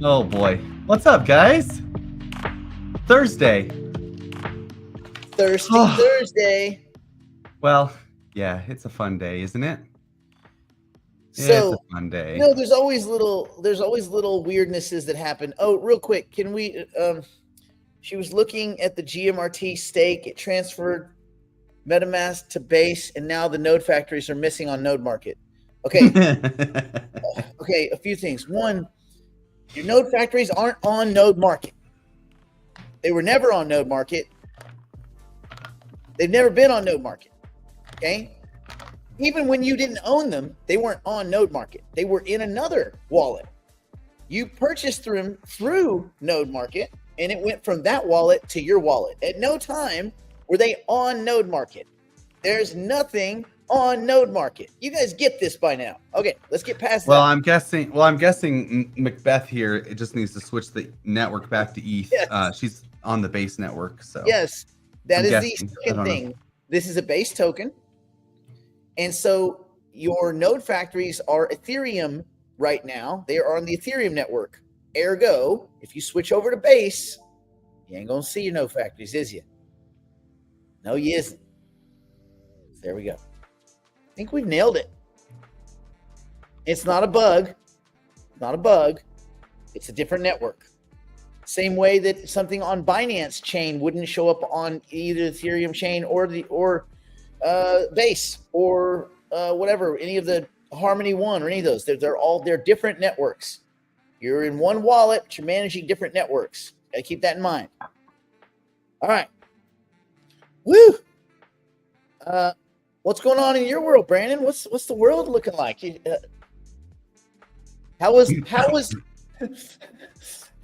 Oh boy. What's up, guys? Thursday. Thirsty Oh, Thursday. well, yeah, it's a fun day, isn't it? It's a So, fun day. there's always little weirdnesses that happen. Oh, real quick, can we she was looking at the GMRT stake. It transferred MetaMask to base, and now the node factories are missing on node market. Okay, okay, a few things. One, your node factories aren't on node market. They were never on node market. They've never been on node market. Okay. Even when you didn't own them, they weren't on node market. They were in another wallet. You purchased them through node market, and it went from that wallet to your wallet. At no time were they on node market. There's nothing on node market. You guys get this by now. Okay, let's get past Well, that. I'm guessing Macbeth here. It just needs to switch the network back to ETH. Yes. She's on the base network, so Yes, that I'm is guessing. the I second don't know. thing. This is a base token. And so your node factories are Ethereum right now. They are on the Ethereum network. Ergo, if you switch over to base, you ain't gonna see your node factories, is you? No, you isn't. So there we go. I think we've nailed it. It's not a bug. Not a bug. It's a different network. Same way that something on Binance chain wouldn't show up on either Ethereum chain or base or whatever, any of the Harmony One or any of those. They're different networks. You're in one wallet, but you're managing different networks. Gotta keep that in mind. All right. Woo. What's going on in your world, Brandon? What's the world looking like? How was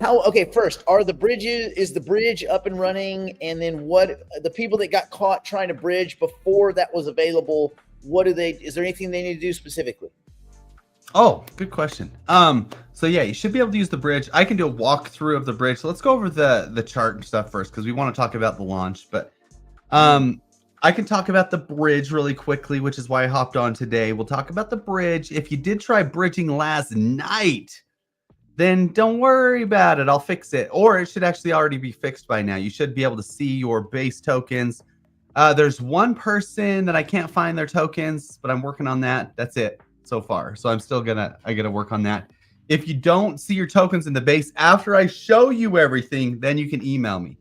how okay, first, is the bridge up and running? And then what the people that got caught trying to bridge before that was available, is there anything they need to do specifically? Oh, good question. So yeah, you should be able to use the bridge. I can do a walkthrough of the bridge. So let's go over the chart and stuff first because we want to talk about the launch. But I can talk about the bridge really quickly, which is why I hopped on today. We'll talk about the bridge. If you did try bridging last night, then don't worry about it. I'll fix it. Or it should actually already be fixed by now. You should be able to see your base tokens. There's one person that I can't find their tokens, but I'm working on that. That's it so far. So I'm still I gotta work on that. If you don't see your tokens in the base after I show you everything, then you can email me.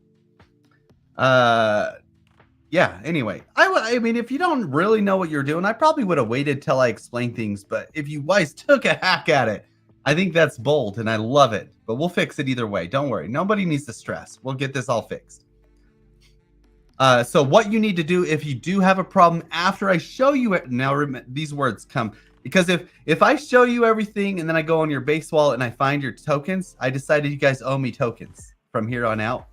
Yeah, anyway, I mean, if you don't really know what you're doing, I probably would have waited till I explained things. But if you guys took a hack at it, I think that's bold and I love it. But we'll fix it either way. Don't worry. Nobody needs to stress. We'll get this all fixed. So what you need to do if you do have a problem after I show you it, now these words come, because if I show you everything and then I go on your base wallet and I find your tokens, I decided you guys owe me tokens from here on out.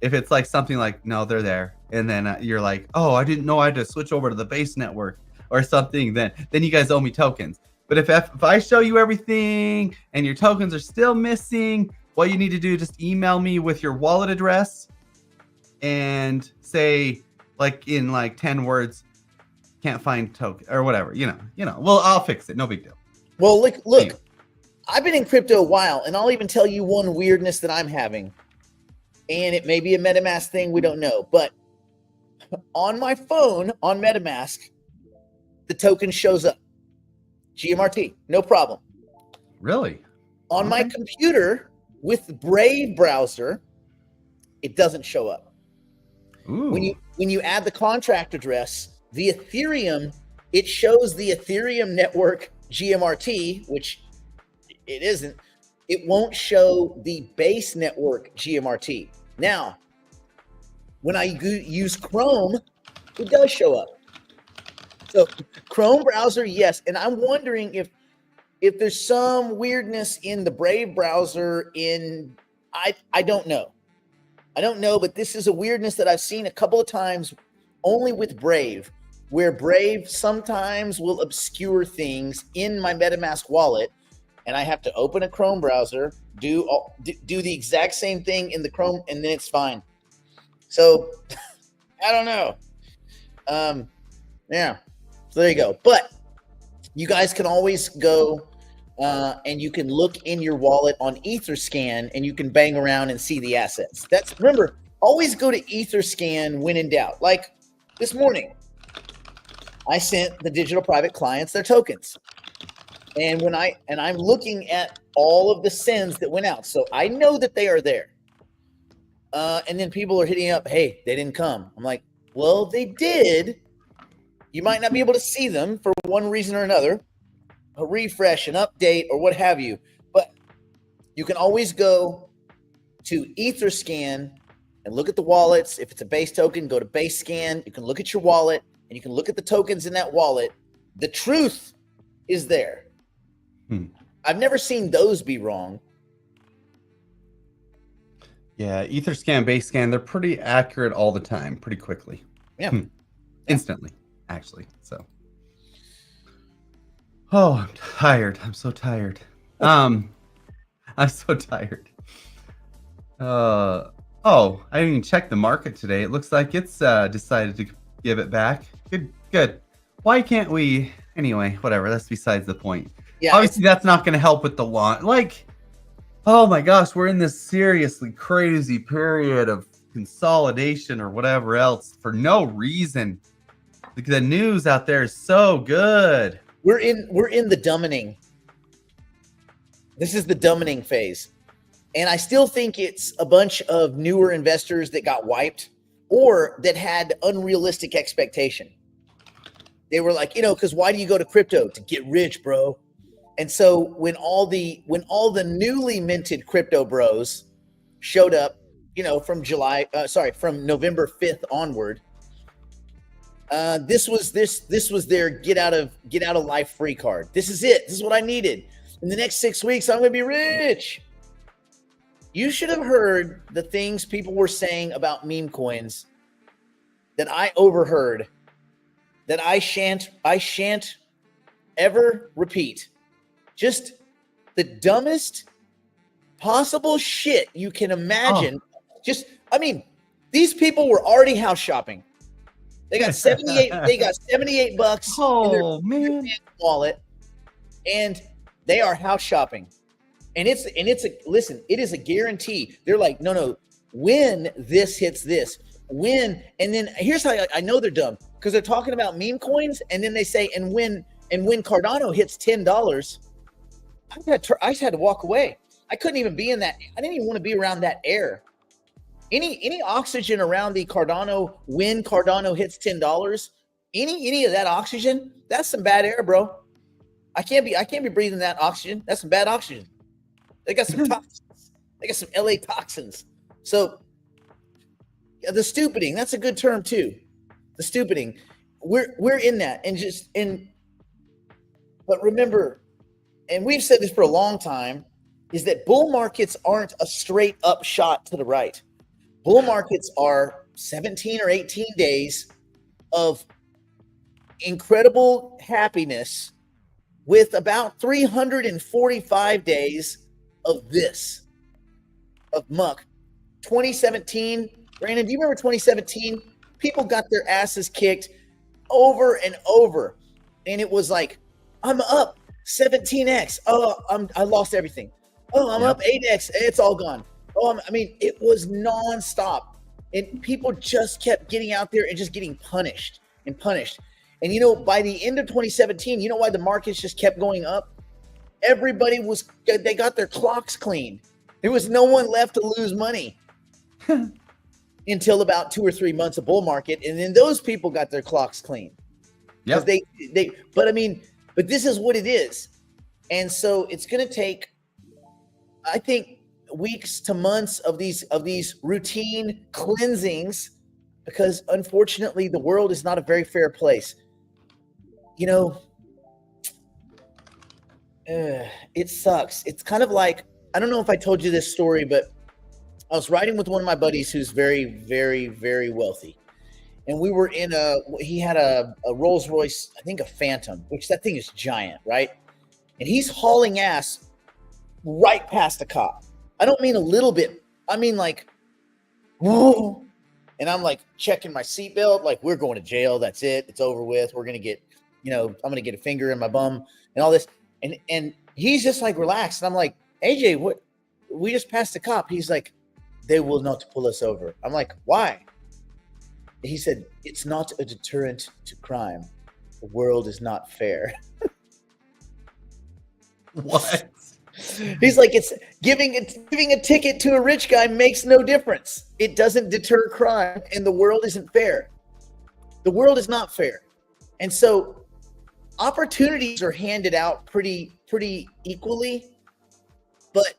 If it's like something like, no, they're there. And then you're like, oh, I didn't know I had to switch over to the base network or something, then you guys owe me tokens. But if I show you everything and your tokens are still missing, what you need to do is just email me with your wallet address and say, like, in like 10 words, can't find token or whatever, you know. Well, I'll fix it. No big deal. Well, look, I've been in crypto a while, and I'll even tell you one weirdness that I'm having. And it may be a MetaMask thing, we don't know. But on my phone, on MetaMask, the token shows up. GMRT, no problem. Really? On my computer with the Brave browser, it doesn't show up. Ooh. When you add the contract address, the Ethereum, it shows the Ethereum network GMRT, which it isn't. It won't show the base network GMRT. Now, when I use Chrome, it does show up. So Chrome browser, yes. And I'm wondering if there's some weirdness in the Brave browser I don't know. I don't know, but this is a weirdness that I've seen a couple of times only with Brave, where Brave sometimes will obscure things in my MetaMask wallet, and I have to open a Chrome browser, do the exact same thing in the Chrome, and then it's fine. So I don't know. Yeah. So there you go. But you guys can always go and you can look in your wallet on Etherscan, and you can bang around and see the assets. That's, remember, always go to Etherscan when in doubt. Like this morning, I sent the digital private clients their tokens. And I'm looking at all of the sends that went out. So I know that they are there. And then people are hitting up, hey, they didn't come. I'm like, well, they did. You might not be able to see them for one reason or another, a refresh, an update, or what have you. But you can always go to Etherscan and look at the wallets. If it's a base token, go to base scan. You can look at your wallet and you can look at the tokens in that wallet. The truth is there. I've never seen those be wrong. Yeah, Etherscan, base scan, they're pretty accurate all the time, pretty quickly. Yeah. Instantly, actually. So. Oh, I'm tired. I'm so tired. I'm so tired. Oh, I didn't even check the market today. It looks like it's decided to give it back. Good. Why can't we? Anyway, whatever. That's besides the point. Yeah, obviously, that's not going to help with the launch. Like, oh my gosh, we're in this seriously crazy period of consolidation or whatever else for no reason. The news out there is so good. We're in the dumbing. This is the dumbing phase. And I still think it's a bunch of newer investors that got wiped or that had unrealistic expectation. They were like, because why do you go to crypto? To get rich, bro. And so when all the newly minted crypto bros showed up, from November 5th onward, this was their get out of life free card. This is it. This is what I needed. In the next 6 weeks, I'm going to be rich. You should have heard the things people were saying about meme coins that I overheard, that I shan't ever repeat. Just the dumbest possible shit you can imagine. These people were already house shopping. They got 78. They got $78 in their wallet, and they are house shopping. And it is a guarantee. They're like, no. When this hits this, and then here's how I know they're dumb, because they're talking about meme coins, and then they say, and when Cardano hits $10, I just had to walk away. I couldn't even be in that. I didn't even want to be around that air. Any oxygen around the Cardano when Cardano hits $10, any of that oxygen, that's some bad air, bro. I can't be breathing that oxygen. That's some bad oxygen. They got some toxins. They got some LA toxins. So the stupiding, that's a good term too. The stupiding. We're in that, but remember, and we've said this for a long time, is that bull markets aren't a straight up shot to the right. Bull markets are 17 or 18 days of incredible happiness with about 345 days of muck. 2017, Brandon, do you remember 2017? People got their asses kicked over and over. And it was like, I'm up 17x. Oh, I lost everything. Oh, I'm up 8x. It's all gone. Oh, it was nonstop. And people just kept getting out there and just getting punished. And by the end of 2017, you know why the markets just kept going up? They got their clocks cleaned. There was no one left to lose money until about 2 or 3 months of bull market. And then those people got their clocks cleaned. Yeah. But this is what it is. And so it's going to take, I think, weeks to months of these routine cleansings, because unfortunately the world is not a very fair place. It sucks. It's kind of like, I don't know if I told you this story, but I was riding with one of my buddies who's very, very, very wealthy. And we were he had a Rolls Royce, I think a Phantom, which that thing is giant, right? And he's hauling ass right past a cop. I don't mean a little bit. I mean like, whoa. And I'm like checking my seatbelt, like, we're going to jail. That's it. It's over with. We're going to get, I'm going to get a finger in my bum and all this. And he's just like relaxed. And I'm like, AJ, what? We just passed the cop. He's like, they will not pull us over. I'm like, why? He said, it's not a deterrent to crime. The world is not fair. What? He's like, it's giving a ticket to a rich guy makes no difference. It doesn't deter crime, and the world isn't fair. The world is not fair. And so opportunities are handed out pretty equally, but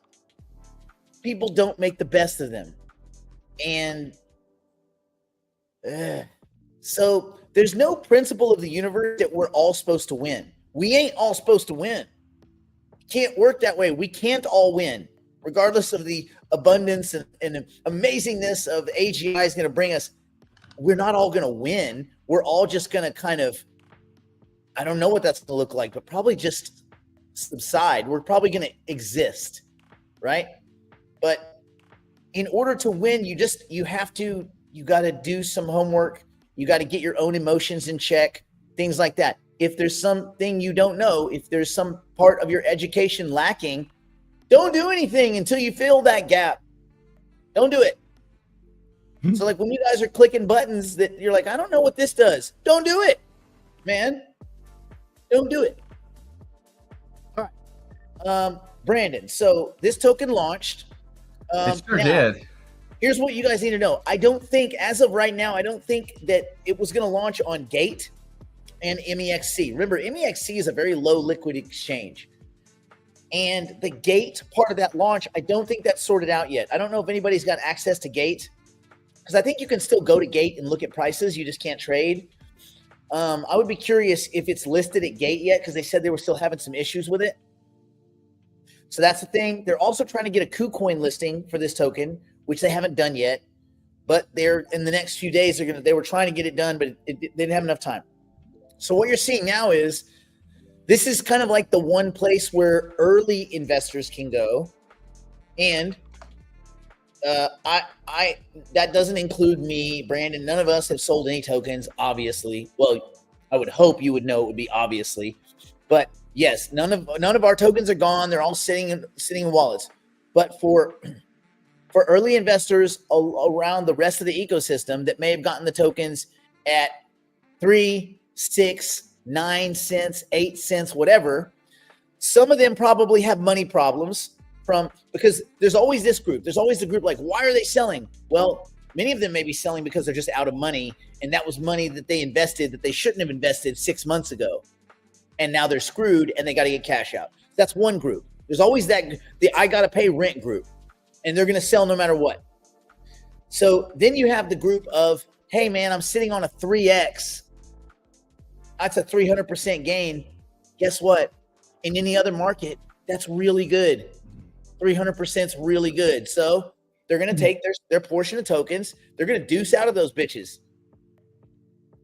people don't make the best of them. And so there's no principle of the universe that we're all supposed to win. We ain't all supposed to win. Can't work that way. We can't all win, regardless of the abundance and amazingness of AGI is going to bring us. We're not all going to win. We're all just going to kind of, I don't know what that's going to look like, but probably just subside. We're probably going to exist, right? But in order to win, you got to do some homework. You got to get your own emotions in check, things like that. If there's something you don't know, if there's some part of your education lacking, don't do anything until you fill that gap. Don't do it. So like when you guys are clicking buttons that you're like, I don't know what this does. Don't do it, man. Don't do it. All right. Brandon, so this token launched. It sure did. Here's what you guys need to know. I don't think, as of right now, I don't think that it was going to launch on Gate and MEXC. Remember, MEXC is a very low liquid exchange. And the Gate part of that launch, I don't think that's sorted out yet. I don't know if anybody's got access to Gate, because I think you can still go to Gate and look at prices. You just can't trade. I would be curious if it's listed at Gate yet, because they said they were still having some issues with it. So that's the thing. They're also trying to get a KuCoin listing for this token, which they haven't done yet. But they're in the next few days. They were trying to get it done, but they didn't have enough time. So what you're seeing now is this is kind of like the one place where early investors can go, and I that doesn't include me, Brandon. None of us have sold any tokens, obviously. Well, I would hope you would know it would be obviously, but yes, none of our tokens are gone. They're all sitting in wallets. But for early investors around the rest of the ecosystem that may have gotten the tokens at 3, 6, 9 cents, 8 cents, whatever, some of them probably have money problems because there's always this group. There's always the group like, why are they selling? Well, many of them may be selling because they're just out of money, and that was money that they invested that they shouldn't have invested 6 months ago. And now they're screwed and they got to get cash out. That's one group. There's always the I got to pay rent group, and they're going to sell no matter what. So then you have the group of, hey man, I'm sitting on a 3X. That's a 300% gain. Guess what? In any other market, that's really good. 300% is really good. So they're going to take their portion of tokens. They're going to deuce out of those bitches.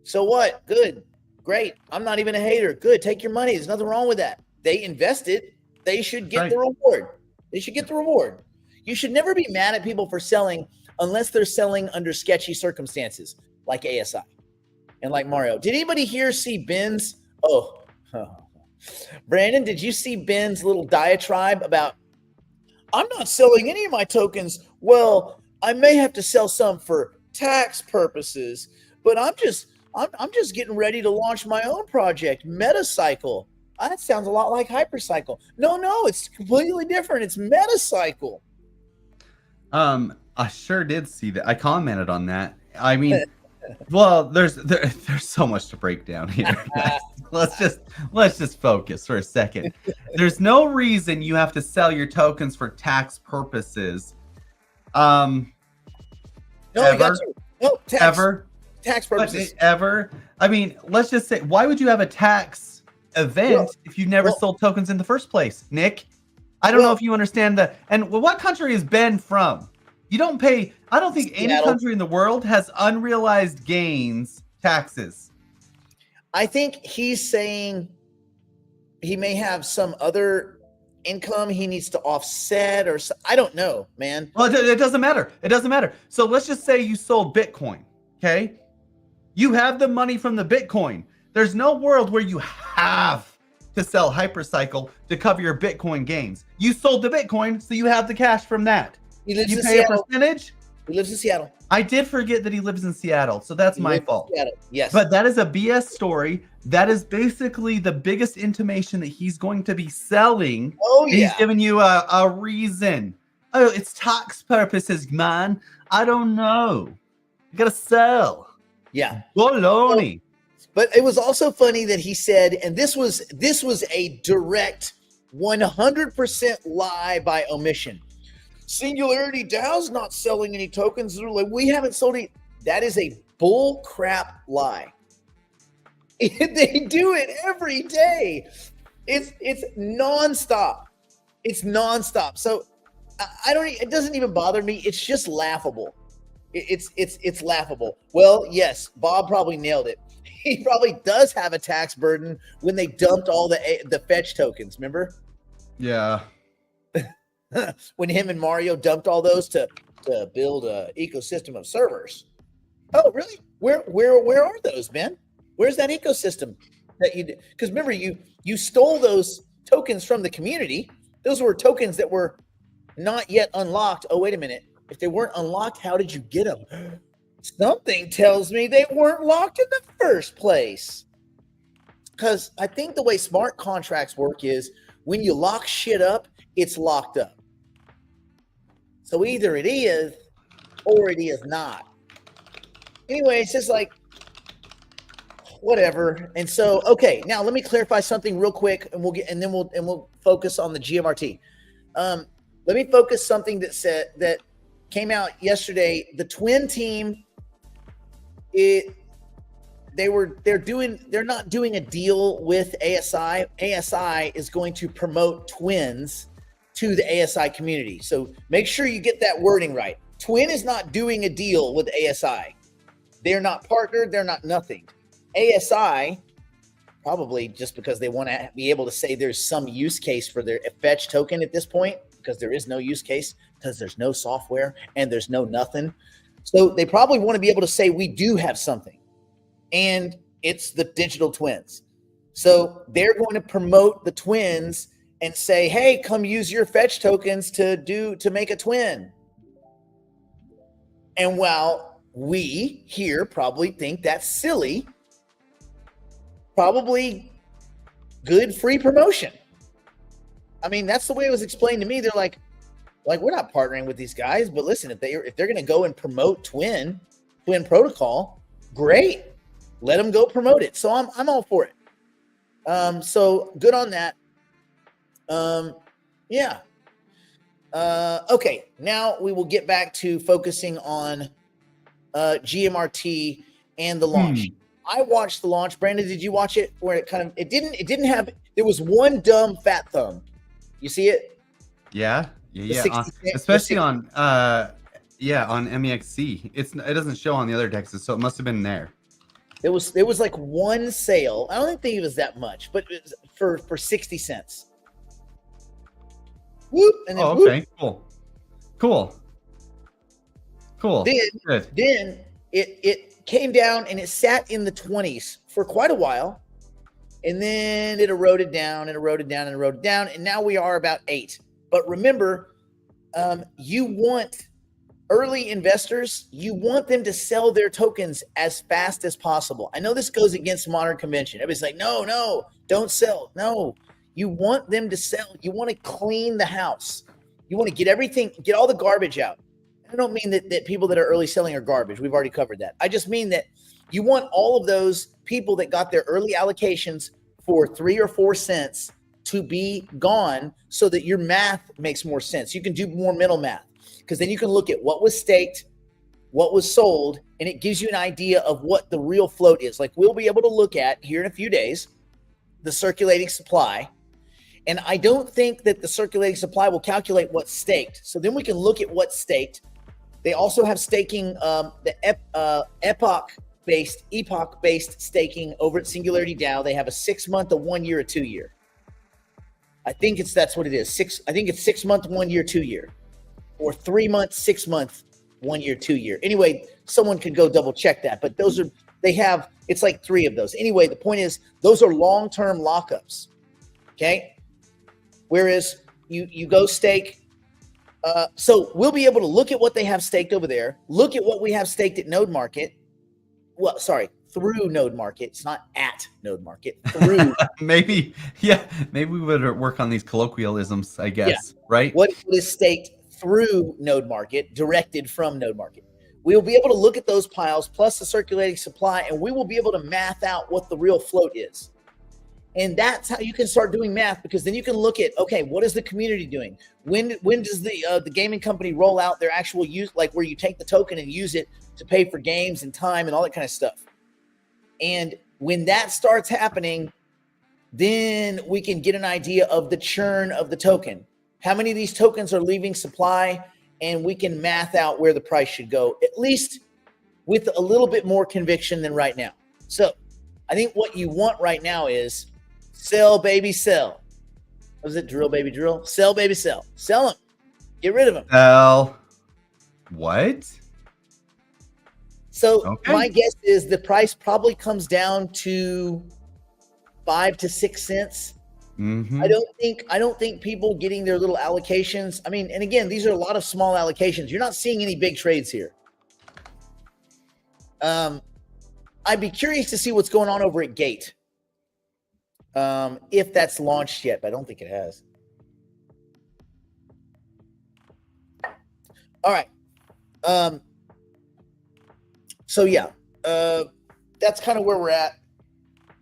So what? Good. Great. I'm not even a hater. Good. Take your money. There's nothing wrong with that. They invested. They should get the reward. They should get the reward. You should never be mad at people for selling unless they're selling under sketchy circumstances like ASI and like Mario. Did anybody here see Ben's? Oh. Brandon, did you see Ben's little diatribe about, I'm not selling any of my tokens. Well, I may have to sell some for tax purposes, but I'm just getting ready to launch my own project, Metacycle. That sounds a lot like Hypercycle. No, it's completely different. It's Metacycle. I sure did see that. I commented on that. I mean, well, there's so much to break down here. let's just focus for a second. There's no reason you have to sell your tokens for tax purposes. No, I got you. No, tax purposes. Ever. I mean, let's just say, why would you have a tax event if you never sold tokens in the first place, Nick? I don't know if you understand that. And what country is Ben from? You don't pay. I don't think any country in the world has unrealized gains taxes. I think he's saying he may have some other income he needs to offset, or I don't know, man. Well, it doesn't matter. It doesn't matter. So let's just say you sold Bitcoin. Okay, you have the money from the Bitcoin. There's no world where you have to sell Hypercycle to cover your Bitcoin gains. You sold the Bitcoin, so you have the cash from that. He lives You in pay Seattle. a percentage? He lives in Seattle. I did forget that he lives in Seattle, so that's my fault. Yes. But that is a BS story. That is basically the biggest intimation that he's going to be selling. Oh, And yeah. he's giving you a reason. Oh, it's tax purposes, man. I don't know. You gotta sell. Yeah. Baloney. But it was also funny that he said, and this was a direct 100% lie by omission. Singularity DAO's not selling any tokens. They're like, we haven't sold any. That is a bull crap lie. They do it every day. It's nonstop. It's nonstop. So I don't. It doesn't even bother me. It's just laughable. It's laughable. Well, yes, Bob probably nailed it. He probably does have a tax burden when they dumped all the fetch tokens. Remember? Yeah. When him and Mario dumped all those to build an ecosystem of servers. Oh, really? Where are those, man? Where's that ecosystem that you did? Because remember, you stole those tokens from the community. Those were tokens that were not yet unlocked. Oh, wait a minute. If they weren't unlocked, how did you get them? Something tells me they weren't locked in the first place. Because I think the way smart contracts work is when you lock shit up, it's locked up. So either it is or it is not. Anyway, it's just like, whatever. And so, okay, now let me clarify something real quick, and we'll focus on the GMRT. Let me focus something that came out yesterday. The Twin team, they're not doing a deal with ASI. ASI is going to promote Twins to the ASI community. So make sure you get that wording right. Twin is not doing a deal with ASI. They're not partnered. They're not nothing. ASI, probably just because they want to be able to say there's some use case for their fetch token at this point, because there is no use case, because there's no software and there's no nothing. So they probably want to be able to say we do have something, and it's the digital twins. So they're going to promote the twins and say, hey, come use your fetch tokens to make a twin. And while we here probably think that's silly, probably good free promotion. I mean, that's the way it was explained to me. They're like we're not partnering with these guys, but listen, if they're going to go and promote Twin Protocol, great, let them go promote it. So I'm all for it. So good on that. Yeah. Okay, now we will get back to focusing on GMRT and the launch. I watched the launch. Brandon, did you watch it? Where it didn't have. There was one dumb fat thumb. You see it? Yeah. Especially on MEXC. It doesn't show on the other dexes, so it must have been there. There was like one sale. I don't think it was that much, but it was for 60 cents. Whoop, and then okay. Whoop. Cool. Then it came down and it sat in the 20s for quite a while, and then it eroded down, and now we are about 8. But remember, you want early investors, you want them to sell their tokens as fast as possible. I know this goes against modern convention. Everybody's like, no, don't sell. No, you want them to sell. You want to clean the house. You want to get all the garbage out. I don't mean that people that are early selling are garbage. We've already covered that. I just mean that you want all of those people that got their early allocations for 3 or 4 cents to be gone, so that your math makes more sense. You can do more mental math, because then you can look at what was staked, what was sold, and it gives you an idea of what the real float is. Like, we'll be able to look at here in a few days the circulating supply, and I don't think that the circulating supply will calculate what's staked. So then we can look at what's staked. They also have staking, the epoch-based staking over at Singularity DAO. They have a 6-month, a 1 year, a 2 year. I think that's what it is. I think it's 6 month, 1 year, 2 year, or 3 months, 6 month, 1 year, 2 year. Anyway, someone could go double check that, but it's like 3 of those. Anyway, the point is, those are long-term lockups. Okay. Whereas you go stake. So we'll be able to look at what they have staked over there, look at what we have staked at Node Market. Well, sorry, through Node Market. It's not at Node Market. Through. Maybe we would work on these colloquialisms, I guess, right? What is staked through Node Market, directed from Node Market. We will be able to look at those piles plus the circulating supply, and we will be able to math out what the real float is. And that's how you can start doing math, because then you can look at, okay, what is the community doing? When does the gaming company roll out their actual use, like where you take the token and use it to pay for games and time and all that kind of stuff. And when that starts happening, then we can get an idea of the churn of the token. How many of these tokens are leaving supply, and we can math out where the price should go, at least with a little bit more conviction than right now. So I think what you want right now is sell, baby, sell. What was it? Drill, baby, drill. Sell, baby, sell. Sell them. Get rid of them. Sell. What? So my guess is the price probably comes down to 5 to 6 cents. Mm-hmm. I don't think people getting their little allocations. I mean, and again, these are a lot of small allocations. You're not seeing any big trades here. I'd be curious to see what's going on over at Gate. If that's launched yet, but I don't think it has. All right. So yeah, that's kind of where we're at.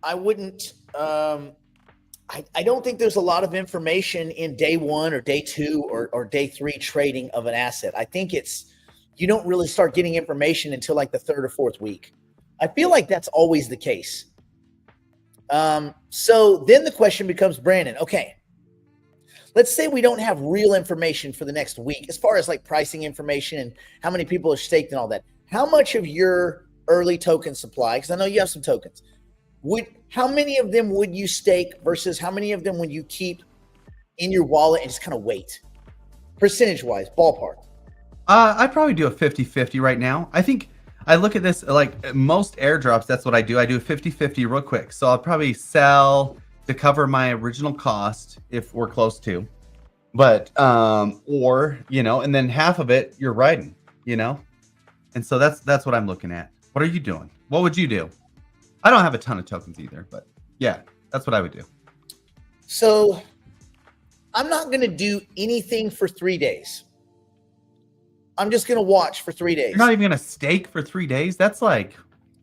I wouldn't, I don't think there's a lot of information in day one or day two or day three trading of an asset. I think you don't really start getting information until like the third or fourth week. I feel like that's always the case. So then the question becomes, Brandon, okay, let's say we don't have real information for the next week as far as like pricing information and how many people are staked and all that. How much of your early token supply, because I know you have some tokens, how many of them would you stake versus how many of them would you keep in your wallet and just kind of wait? Percentage-wise, ballpark. I'd probably do a 50-50 right now. I think I look at this like most airdrops, that's what I do. I do a 50-50 real quick. So I'll probably sell to cover my original cost if we're close to. But, or, and then half of it you're riding, And so that's what I'm looking at. What are you doing? What would you do? I don't have a ton of tokens either, but yeah, that's what I would do. So I'm not going to do anything for 3 days. I'm just going to watch for 3 days. You're not even going to stake for 3 days? That's like...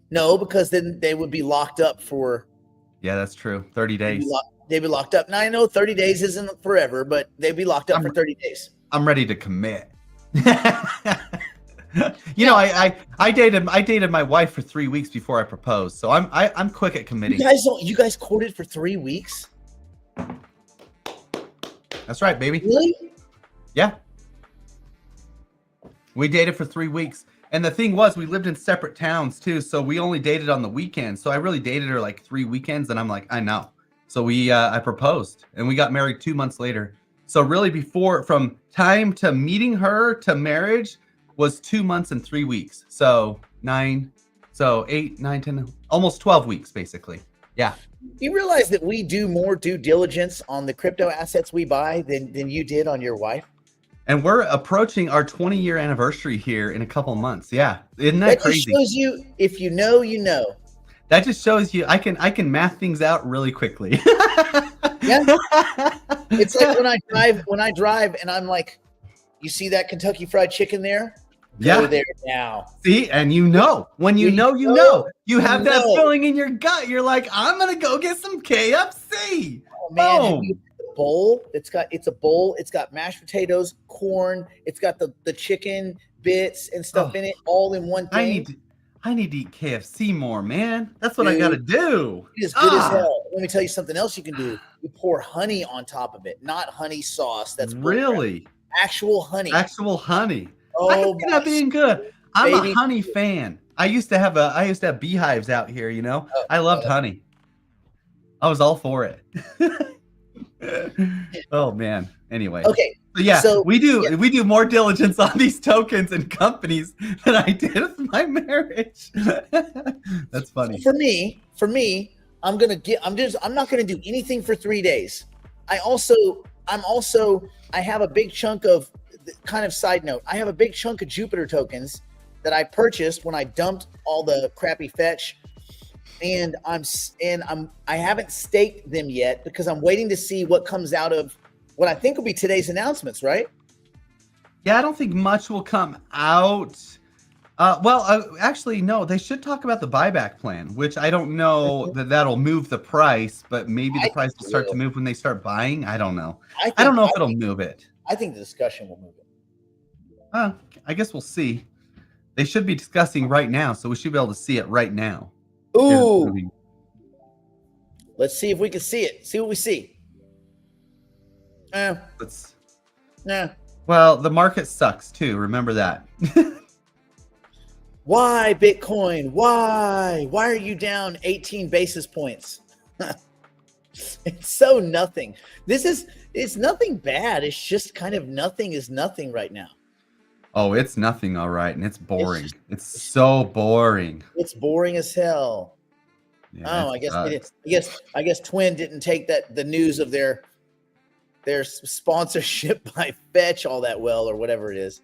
No, because then they would be locked up for... Yeah, that's true. 30 days. They'd be locked up. Now, I know 30 days isn't forever, but they'd be locked up for 30 days. I'm ready to commit. I dated my wife for 3 weeks before I proposed, so I'm quick at committing. You guys courted for 3 weeks? That's right, baby. Really? Yeah. We dated for 3 weeks. And the thing was, we lived in separate towns too, so we only dated on the weekends. So I really dated her like 3 weekends, and I'm like, I know. So I proposed, and we got married 2 months later. So really from time to meeting her to marriage was 2 months and 3 weeks. So 8, 9, 10, almost 12 weeks, basically. Yeah. You realize that we do more due diligence on the crypto assets we buy than you did on your wife? And we're approaching our 20-year anniversary here in a couple months. Yeah. Isn't that crazy? That just shows you, if you know, you know. That just shows you I can math things out really quickly. Yeah. It's like when I drive and I'm like, you see that Kentucky Fried Chicken there? Yeah. Go there now. See, and when you know, you have that feeling in your gut. You're like, I'm going to go get some KFC. Oh man. Bowl. It's a bowl. It's got mashed potatoes, corn. It's got the chicken bits and stuff in it, all in one thing. I need to eat KFC more, man. That's what I got to do. It is good as hell. Let me tell you something else you can do. You pour honey on top of it, not honey sauce. That's really actual honey. Actual honey. Oh, I can see that being good. I'm a honey fan. I used to have beehives out here. I loved honey. I was all for it. Oh man. Anyway. Okay. So we do more diligence on these tokens and companies than I did with my marriage. That's funny. For me, I'm not gonna do anything for 3 days. I have a big chunk of kind of side note. I have a big chunk of Jupiter tokens that I purchased when I dumped all the crappy fetch, and I haven't staked them yet because I'm waiting to see what comes out of what I think will be today's announcements, right? Yeah, I don't think much will come out. Actually, no. They should talk about the buyback plan, which I don't know that that'll move the price, but maybe the price will start to move when they start buying. I don't know. I don't know if it'll move it. I think the discussion will move it. I guess we'll see. They should be discussing right now, so we should be able to see it right now. Ooh. Let's see if we can see it. See what we see. Well, the market sucks too. Remember that. Why Bitcoin? Why? Why are you down 18 basis points? It's so nothing. It's nothing bad. It's just kind of nothing is nothing right now. Oh, it's nothing, all right, and it's boring. It's so boring. It's boring as hell. Yeah, I guess Twin didn't take the news of their sponsorship by Fetch all that well, or whatever it is.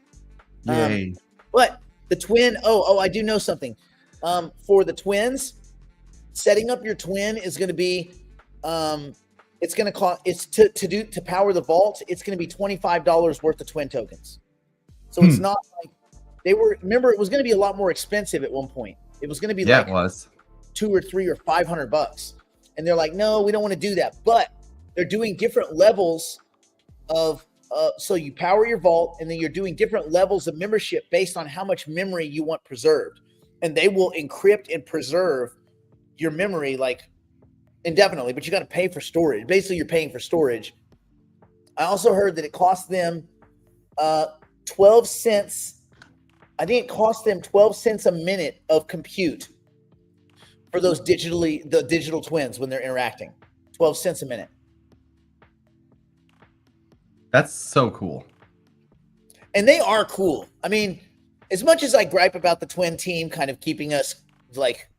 Yay. But the Twin, I do know something. For the Twins, setting up your Twin is going to be, it's going to cost. It's to power the vault. It's going to be $25 worth of Twin tokens. So it's not like remember, it was going to be a lot more expensive at one point. It was going to be it was $200 or $300 or $500, and they're like, no, we don't want to do that. But they're doing different levels of so you power your vault, and then you're doing different levels of membership based on how much memory you want preserved, and they will encrypt and preserve your memory like indefinitely, but you got to pay for storage. Basically, you're paying for storage. I also heard that it cost them 12 cents. I think it cost them 12 cents a minute of compute for the digital twins when they're interacting. 12 cents a minute. That's so cool. And they are cool. I mean, as much as I gripe about the Twin team kind of keeping us like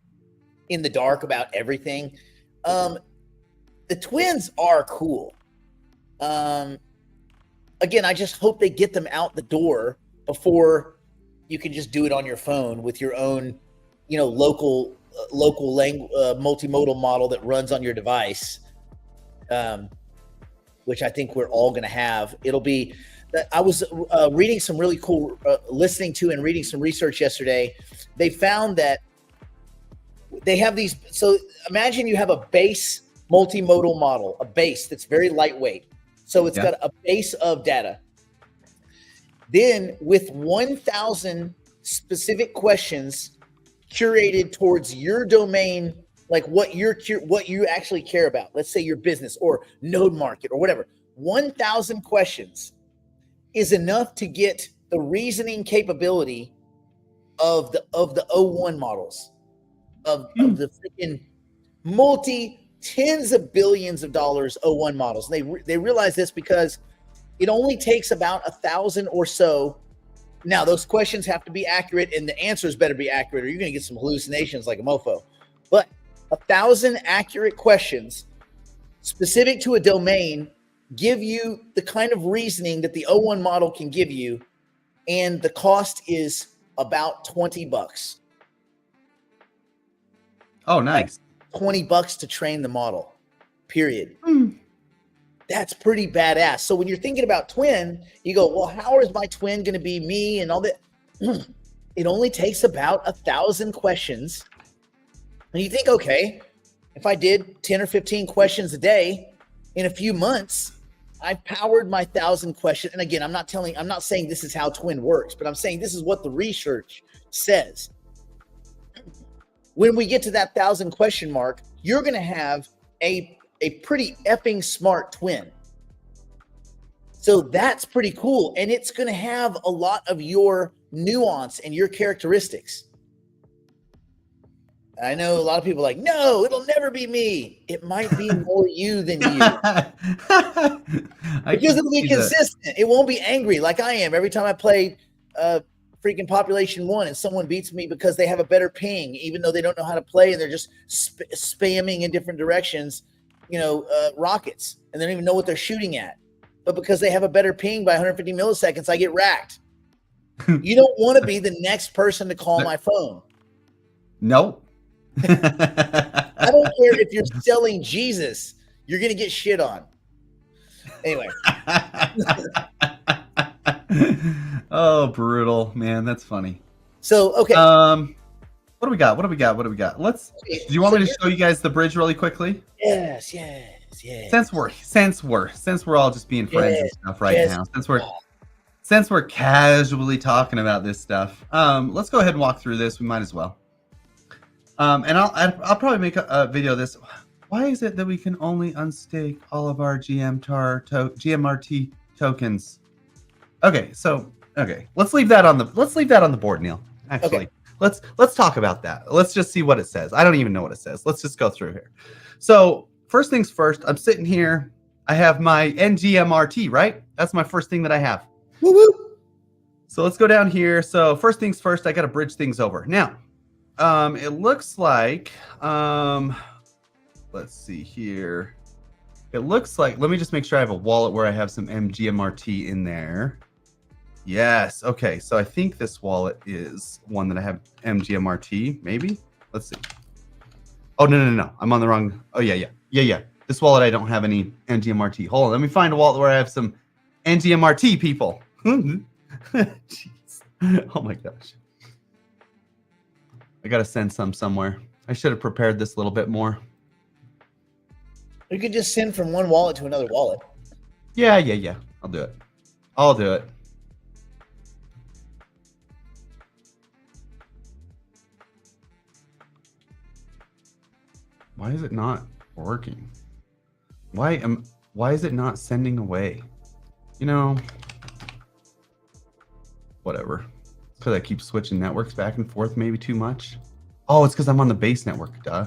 in the dark about everything, the Twins are cool. Again, I just hope they get them out the door before you can just do it on your phone with your own, local language, multimodal model that runs on your device, which I think we're all going to have. It'll be. I was reading some really cool, listening to and reading some research yesterday. They found that they have these. So imagine you have a base multimodal model, a base that's very lightweight. So it's got a base of data. Then with 1,000 specific questions curated towards your domain, like what you actually care about. Let's say your business or node market or whatever. 1,000 questions is enough to get the reasoning capability of the O1 models, of the freaking tens of billions of dollars O1 models. They realize this because it only takes about 1,000 or so. Now, those questions have to be accurate, and the answers better be accurate, or you're going to get some hallucinations like a mofo. But 1,000 accurate questions specific to a domain give you the kind of reasoning that the O1 model can give you, and the cost is about $20. Oh, nice. Like $20 to train the model, period. That's pretty badass. So when you're thinking about Twin, you go, well, how is my Twin going to be me and all that? It only takes about 1,000 questions. And you think, okay, if I did 10 or 15 questions a day in a few months, I've powered my 1,000 questions. And again, I'm not saying this is how Twin works, but I'm saying this is what the research says. When we get to that 1,000 question mark, you're going to have a pretty effing smart Twin. So that's pretty cool. And it's going to have a lot of your nuance and your characteristics. I know a lot of people are like, no, it'll never be me. It might be more you than you. Because it'll be consistent. It won't be angry like I am every time I play freaking Population 1 and someone beats me because they have a better ping, even though they don't know how to play and they're just spamming in different directions. rockets, and they don't even know what they're shooting at. But because they have a better ping by 150 milliseconds, I get racked. You don't want to be the next person to call my phone. Nope. I don't care if you're selling Jesus, you're going to get shit on. Anyway. Oh, brutal, man. That's funny. So, okay. What do we got? Do you want me to show you guys the bridge really quickly? Yes. Since we're all just being friends and stuff right now, since we're casually talking about this stuff, let's go ahead and walk through this. We might as well. And I'll probably make a video of this. Why is it that we can only unstake all of our GMRT tokens? Okay, let's leave that on the board, Neil. Actually, let's talk about that. Let's just see what it says. I don't even know what it says. Let's just go through here. So first things first, I'm sitting here. I have my NGMRT, right? That's my first thing that I have. Woo-woo. So let's go down here. So first things first, I got to bridge things over. Now, it looks like, let's see here. It looks like, let me just make sure I have a wallet where I have some MGMRT in there. Yes. Okay. So I think this wallet is one that I have MGMRT, maybe. Let's see. Oh, no. I'm on the wrong. Oh, yeah. This wallet, I don't have any MGMRT. Hold on. Let me find a wallet where I have some NGMRT, people. Jeez. Oh, my gosh. I got to send some somewhere. I should have prepared this a little bit more. You could just send from one wallet to another wallet. Yeah. I'll do it. Why is it not working? Why is it not sending away? Whatever. Because I keep switching networks back and forth maybe too much. Oh, it's because I'm on the base network, duh.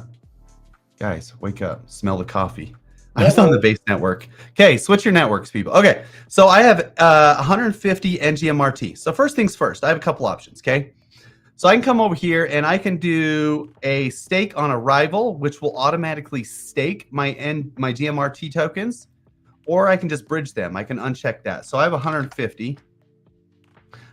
Guys, wake up. Smell the coffee. I was on the base network. Okay, switch your networks, people. Okay, so I have 150 NGMRT. So first things first, I have a couple options, okay? So I can come over here and I can do a stake on arrival, which will automatically stake my GMRT tokens, or I can just bridge them. I can uncheck that. So I have 150.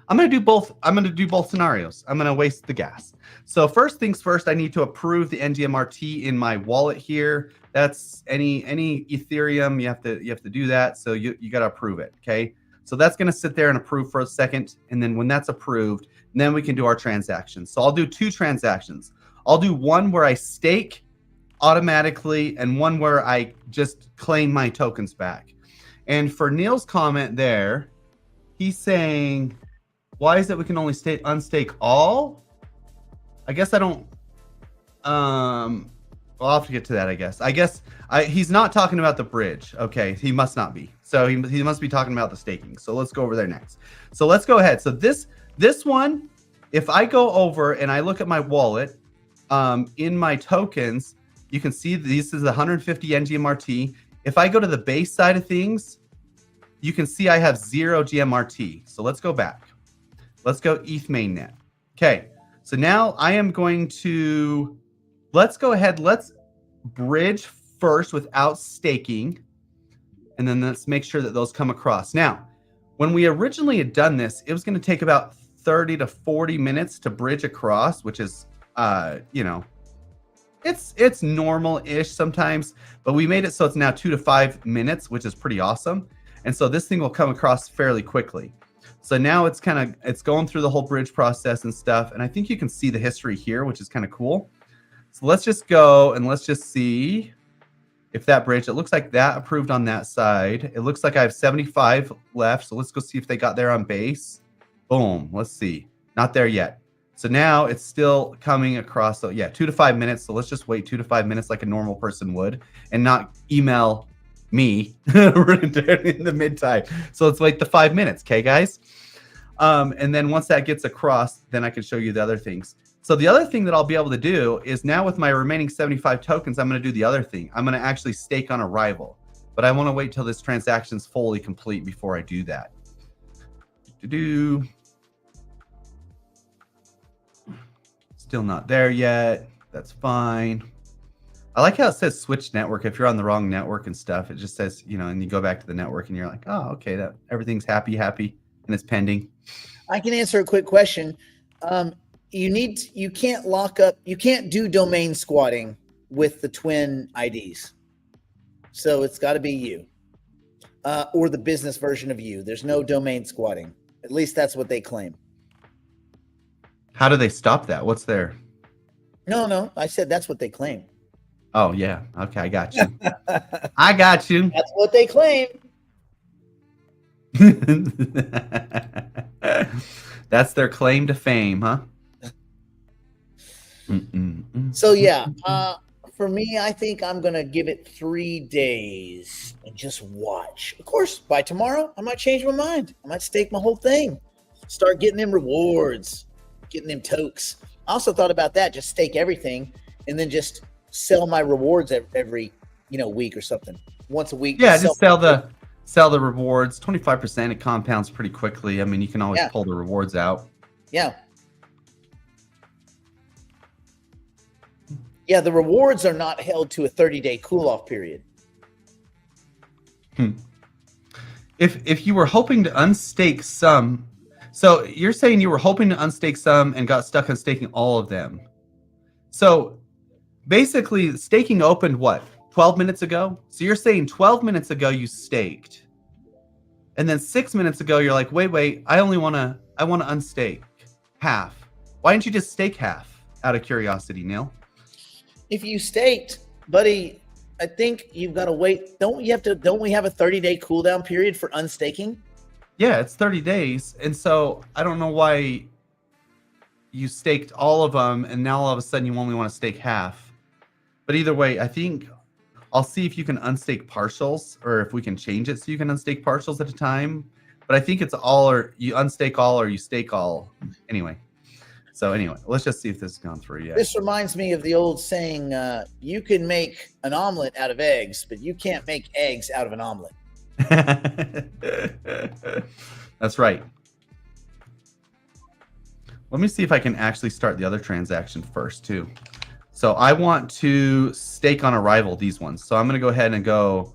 I'm going to do both. I'm going to do both scenarios. I'm going to waste the gas. So first things first, I need to approve the NGMRT in my wallet here. That's any Ethereum. You have to do that. So you got to approve it. Okay. So that's going to sit there and approve for a second. And then when that's approved, then we can do our transactions. So I'll do two transactions. I'll do one where I stake automatically and one where I just claim my tokens back. And for Neil's comment there, he's saying, why is it we can only unstake all? I guess I don't. Well, I'll have to get to that, I guess. He's not talking about the bridge. Okay, he must not be. So he must be talking about the staking. So let's go over there next. So let's go ahead. So this one, if I go over and I look at my wallet, in my tokens, you can see this is 150 NGMRT. If I go to the base side of things, you can see I have 0 GMRT. So let's go back. Let's go ETH mainnet. Okay, so now I am going to, let's go ahead. Let's bridge first without staking. And then let's make sure that those come across. Now, when we originally had done this, it was going to take about 30 to 40 minutes to bridge across, which is, it's normal-ish sometimes, but we made it so it's now 2 to 5 minutes, which is pretty awesome. And so this thing will come across fairly quickly. So now it's going through the whole bridge process and stuff. And I think you can see the history here, which is kind of cool. So let's just go and let's just see if that bridge, it looks like that approved on that side. It looks like I have 75 left. So let's go see if they got there on base. Boom. Let's see. Not there yet. So now it's still coming across. So yeah, 2 to 5 minutes. So let's just wait 2 to 5 minutes like a normal person would and not email me in the mid-time. So let's wait the 5 minutes. Okay, guys. And then once that gets across, then I can show you the other things. So the other thing that I'll be able to do is now with my remaining 75 tokens, I'm going to do the other thing. I'm going to actually stake on arrival, but I want to wait till this transaction is fully complete before I do that. Still not there yet. That's fine. I like how it says switch network. If you're on the wrong network and stuff, it just says, and you go back to the network and you're like, oh, okay, that everything's happy, and it's pending. I can answer a quick question. You can't lock up, you can't do domain squatting with the twin IDs. So it's got to be you or the business version of you. There's no domain squatting. At least that's what they claim. How do they stop that? What's their? No. I said that's what they claim. Oh, yeah. Okay, I got you. I got you. That's what they claim. That's their claim to fame, huh? So yeah, for me, I think I'm gonna give it 3 days and just watch. Of course, by tomorrow, I might change my mind. I might stake my whole thing, start getting them rewards, getting them tokes. I also thought about that, just stake everything and then just sell my rewards every week or something, once a week. Yeah, just sell the rewards. 25%, it compounds pretty quickly. I mean, you can always pull the rewards out. Yeah, the rewards are not held to a 30-day cool-off period. If you were hoping to unstake some, so you're saying you were hoping to unstake some and got stuck on staking all of them. So basically, staking opened what, 12 minutes ago? So you're saying 12 minutes ago you staked, and then 6 minutes ago you're like, wait, I want to unstake half. Why didn't you just stake half? Out of curiosity, Neil. If you staked, buddy, I think you've got to wait. Don't we have a 30-day cooldown period for unstaking? Yeah, it's 30 days. And so I don't know why you staked all of them and now all of a sudden you only want to stake half. But either way, I think I'll see if you can unstake partials, or if we can change it so you can unstake partials at a time. But I think it's all, or you unstake all or you stake all. Anyway, let's just see if this has gone through yet. This reminds me of the old saying, you can make an omelet out of eggs, but you can't make eggs out of an omelet. That's right. Let me see if I can actually start the other transaction first too. So I want to stake on arrival these ones. So I'm going to go ahead and go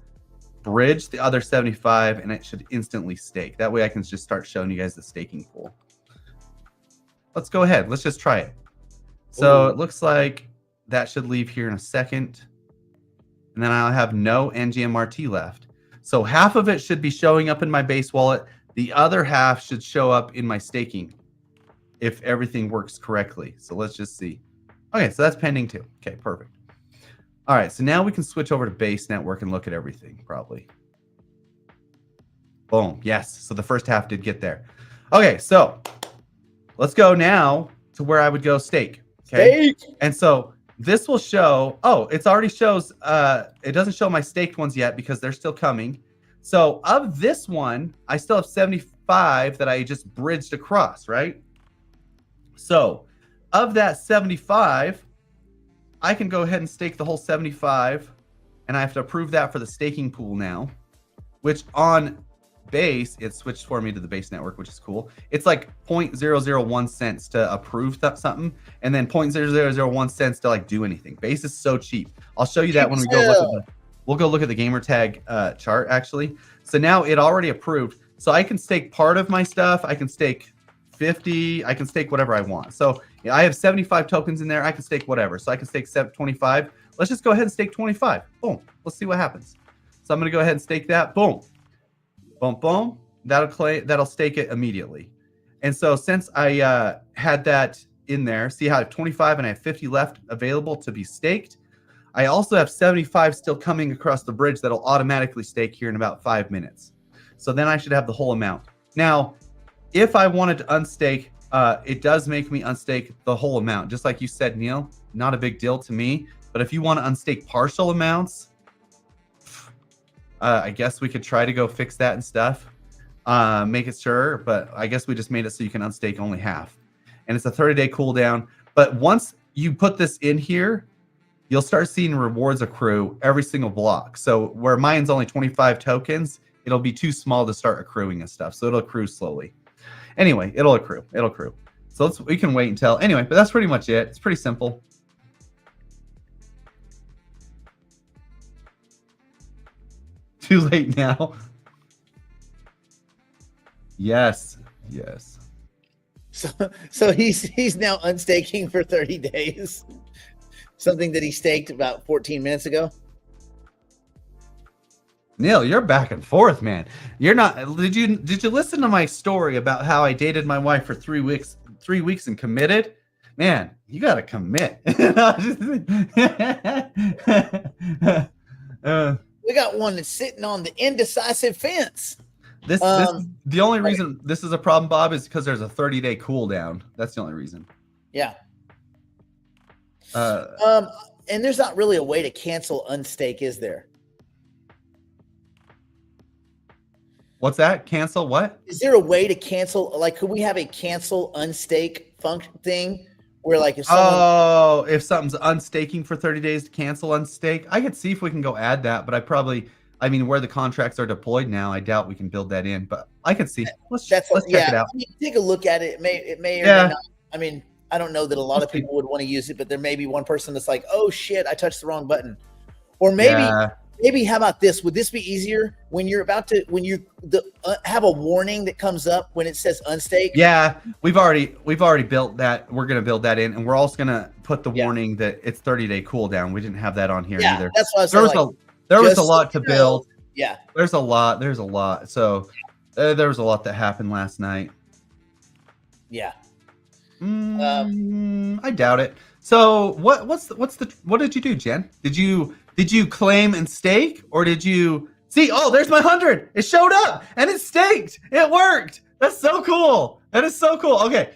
bridge the other 75, and it should instantly stake. That way I can just start showing you guys the staking pool. Let's go ahead. Let's just try it. So It looks like that should leave here in a second. And then I'll have no GMRT left. So half of it should be showing up in my base wallet. The other half should show up in my staking if everything works correctly. So let's just see. Okay, so that's pending too. Okay, perfect. All right, so now we can switch over to base network and look at everything probably. Boom, yes. So the first half did get there. Okay, so let's go now to where I would go stake. Okay. Stake. And so this will show, it already shows, it doesn't show my staked ones yet because they're still coming. So of this one, I still have 75 that I just bridged across, right? So of that 75, I can go ahead and stake the whole 75, and I have to approve that for the staking pool now, which on base, it switched for me to the base network, which is cool. It's like 0.001 cents to approve something, and then 0.0001 cents to like do anything. Base is so cheap. I'll show you that when we go look at we'll go look at the gamer tag chart actually. So now it already approved. So I can stake part of my stuff. I can stake 50. I can stake whatever I want. So I have 75 tokens in there. I can stake whatever. So I can stake 25. Let's just go ahead and stake 25. Boom. Let's see what happens. So I'm going to go ahead and stake that. Boom. Boom, boom. That'll stake it immediately. And so since I had that in there, see how I have 25 and I have 50 left available to be staked. I also have 75 still coming across the bridge that'll automatically stake here in about 5 minutes. So then I should have the whole amount. Now, if I wanted to unstake, it does make me unstake the whole amount. Just like you said, Neil, not a big deal to me. But if you want to unstake partial amounts, I guess we could try to go fix that and stuff. Make it sure. But I guess we just made it so you can unstake only half. And it's a 30-day cooldown. But once you put this in here, you'll start seeing rewards accrue every single block. So where mine's only 25 tokens, it'll be too small to start accruing and stuff. So it'll accrue slowly. Anyway, it'll accrue. So we can wait until, anyway, but that's pretty much it. It's pretty simple. too late now. Yes. So he's now unstaking for 30 days. Something that he staked about 14 minutes ago. Neil, you're back and forth, man. You're not. Did you listen to my story about how I dated my wife for 3 weeks? 3 weeks and committed. Man, you gotta commit. We got one that's sitting on the indecisive fence. This the only reason this is a problem, Bob, is because there's a 30-day cooldown. That's the only reason. Yeah. And there's not really a way to cancel unstake, is there? What's that? Cancel what? Is there a way to cancel? Like, could we have a cancel unstake function thing where, like, if someone if something's unstaking for 30 days to cancel unstake, I could see if we can go add that, but I mean, where the contracts are deployed now, I doubt we can build that in, but I can see. Let's check it out. I mean, take a look at it. It may or may not. I mean, I don't know that a lot of people would want to use it, but there may be one person that's like, "Oh shit, I touched the wrong button," or maybe how about this? Would this be easier when you're about to have a warning that comes up when it says unstake? Yeah, we've already built that. We're gonna build that in, and we're also gonna put the warning that it's 30-day cooldown. We didn't have that on here either. That's what I was saying. There was a lot to build. Yeah, there's a lot. So there was a lot that happened last night. Yeah. I doubt it. So what did you do, Jen? Did you claim and stake, or did you see? Oh, there's my 100. It showed up and it staked. It worked. That's so cool. That is so cool. Okay,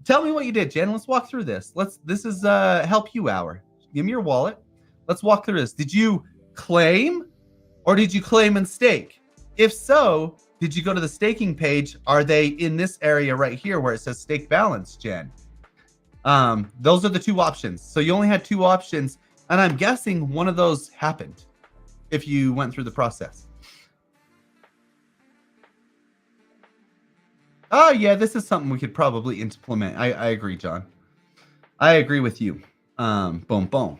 tell me what you did, Jen. Let's walk through this. This is help you hour. Give me your wallet. Let's walk through this. Did you claim, or did you claim and stake? If so, did you go to the staking page? Are they in this area right here where it says stake balance, Jen? Those are the two options. So you only had two options, and I'm guessing one of those happened if you went through the process. Oh yeah, this is something we could probably implement. I agree, John. I agree with you. Boom, boom.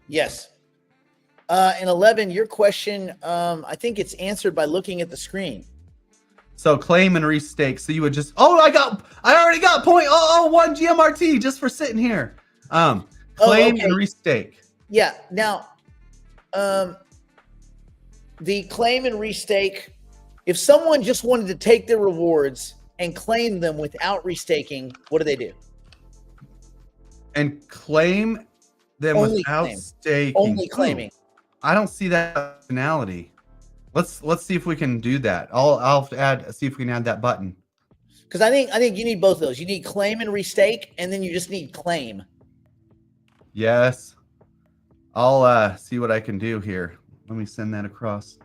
Yes. And 11, your question, I think it's answered by looking at the screen. So claim and restake. So you would just, I already got 0.001 GMRT just for sitting here. Claim and restake. Yeah. Now, the claim and restake, if someone just wanted to take their rewards and claim them without restaking, what do they do? And claim them without staking. Only claiming. I don't see that functionality. Let's see if we can do that. I'll have to see if we can add that button. Because I think you need both of those. You need claim and restake, and then you just need claim. Yes. I'll see what I can do here. Let me send that across.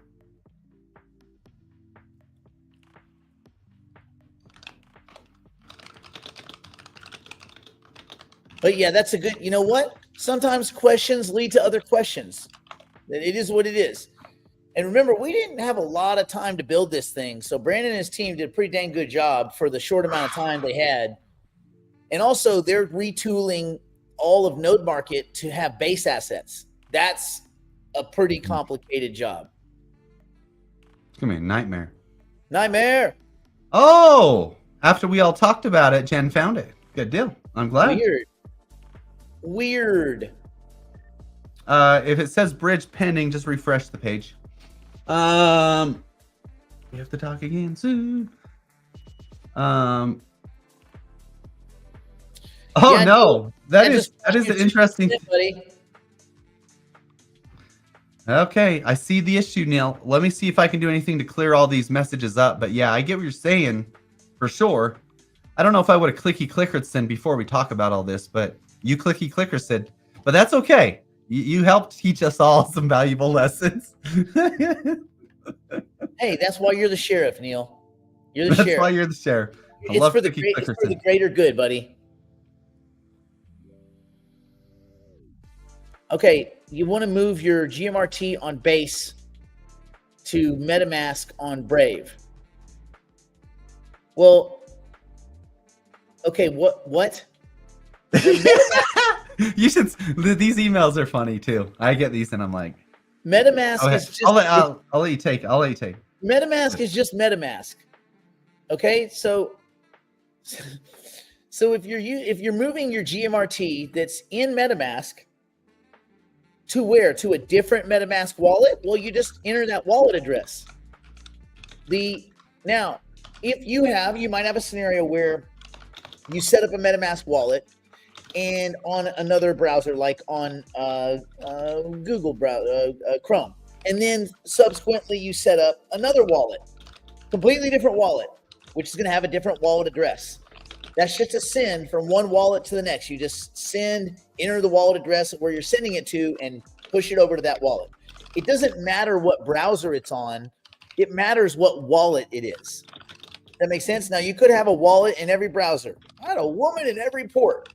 But yeah, that's a good, you know what? Sometimes questions lead to other questions. It is what it is. And remember, we didn't have a lot of time to build this thing. So Brandon and his team did a pretty dang good job for the short amount of time they had. And also, they're retooling all of Node Market to have base assets. That's a pretty complicated job. It's going to be a nightmare. Nightmare. Oh, after we all talked about it, Jen found it. Good deal. I'm glad. Weird. If it says bridge pending, just refresh the page. We have to talk again soon. Oh yeah, no, that is an interesting. Buddy. Okay, I see the issue, Neil. Let me see if I can do anything to clear all these messages up. But yeah, I get what you're saying for sure. I don't know if I would have clicky clickered Sid before we talk about all this, but you clicky clicker Sid. But that's okay. You helped teach us all some valuable lessons. Hey, that's why you're the sheriff, Neil. You're the sheriff. That's why you're the sheriff. It's for the greater good, buddy. Okay, you want to move your GMRT on base to MetaMask on Brave. Well, okay, what? You should. These emails are funny too. I get these and I'm like, MetaMask is just I'll let you take. I'll let you take. MetaMask is just MetaMask. Okay, so if you're moving your GMRT that's in MetaMask to where? To a different MetaMask wallet? Well, you just enter that wallet address. Now, if you might have a scenario where you set up a MetaMask wallet and on another browser, like on Google browser, Chrome, and then subsequently you set up another wallet, completely different wallet, which is going to have a different wallet address. That's just a send from one wallet to the next. You just enter the wallet address where you're sending it to, and push it over to that wallet. It doesn't matter what browser it's on. It matters what wallet it is. That makes sense? Now, you could have a wallet in every browser. I had a woman in every port.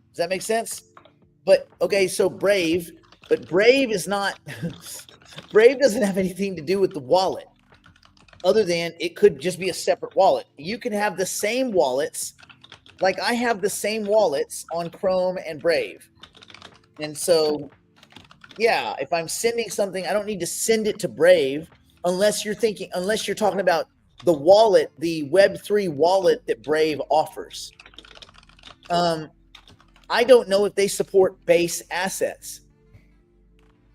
Does that make sense? But, okay, so Brave is not, Brave doesn't have anything to do with the wallet, other than it could just be a separate wallet. You can have the same wallets, like I have the same wallets on Chrome and Brave. And so, yeah, if I'm sending something, I don't need to send it to Brave unless you're talking about the wallet, the Web3 wallet that Brave offers. I don't know if they support base assets.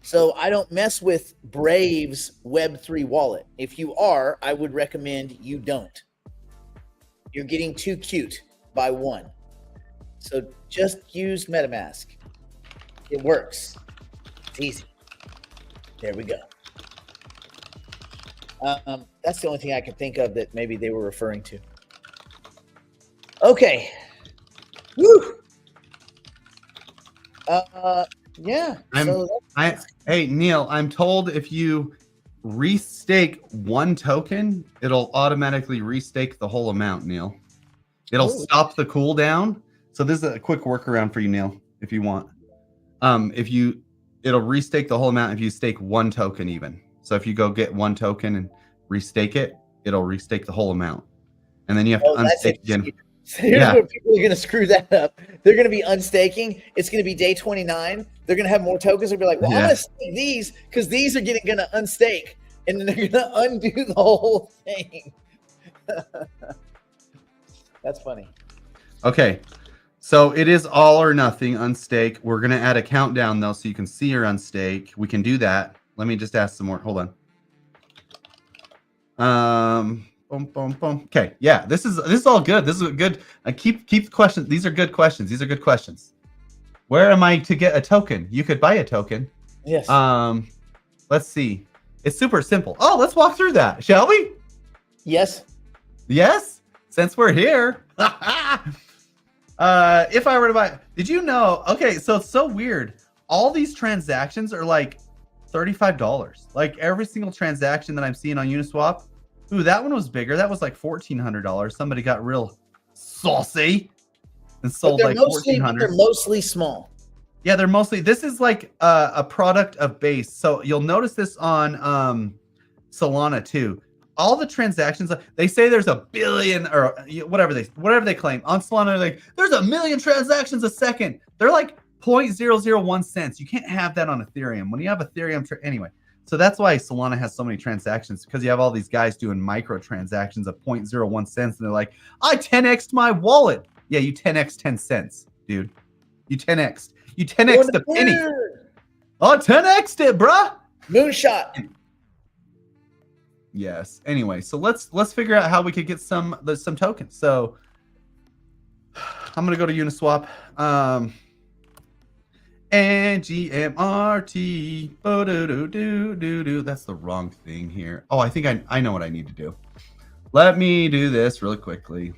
So I don't mess with Brave's Web3 wallet. If you are, I would recommend you don't. You're getting too cute by one. So just use MetaMask. It works. It's easy. There we go. That's the only thing I can think of that maybe they were referring to. Okay. Woo. Yeah. Hey, Neil, I'm told if you restake one token, it'll automatically restake the whole amount, Neil. It'll stop the cooldown. So this is a quick workaround for you, Neil, if you want. It'll restake the whole amount if you stake one token even. So if you go get one token and restake it, it'll restake the whole amount. And then you have to unstake again. So here's where people are going to screw that up. They're going to be unstaking. It's going to be day 29. They're going to have more tokens. They'll be like, well, I'm going to stake these because these are going to unstake. And then they're going to undo the whole thing. That's funny. Okay. So it is all or nothing unstake. We're going to add a countdown, though, so you can see your unstake. We can do that. Let me just ask some more. Hold on. Boom, boom, boom. Okay, yeah, this is all good. This is good. Keep the questions. These are good questions. These are good questions. Where am I to get a token? You could buy a token. Yes. Let's see. It's super simple. Oh, let's walk through that, shall we? Yes. Yes. Since we're here. If I were to buy, did you know? Okay, so it's so weird. All these transactions are like $35. Like every single transaction that I'm seeing on Uniswap. Ooh, that one was bigger. That was like $1,400. Somebody got real saucy and sold like $1,400. They're mostly small. Yeah, they're mostly. This is like a product of Base. So you'll notice this on Solana too. All the transactions, they say there's a billion or whatever they claim on Solana. They're like, there's 1 million transactions a second. They're like 0.001 cents. You can't have that on Ethereum. When you have Ethereum, anyway. So that's why Solana has so many transactions, because you have all these guys doing micro transactions of 0.01 cents, and they're like, I 10x'd my wallet. Yeah, you 10x 10 cents, dude. You 10x'd. You 10x'd a penny. Oh, 10x'd it, bruh. Moonshot. Yes. Anyway, so let's figure out how we could get some tokens. So I'm gonna go to Uniswap. And GMRT. Oh, that's the wrong thing here. Oh, I think I know what I need to do. Let me do this really quickly.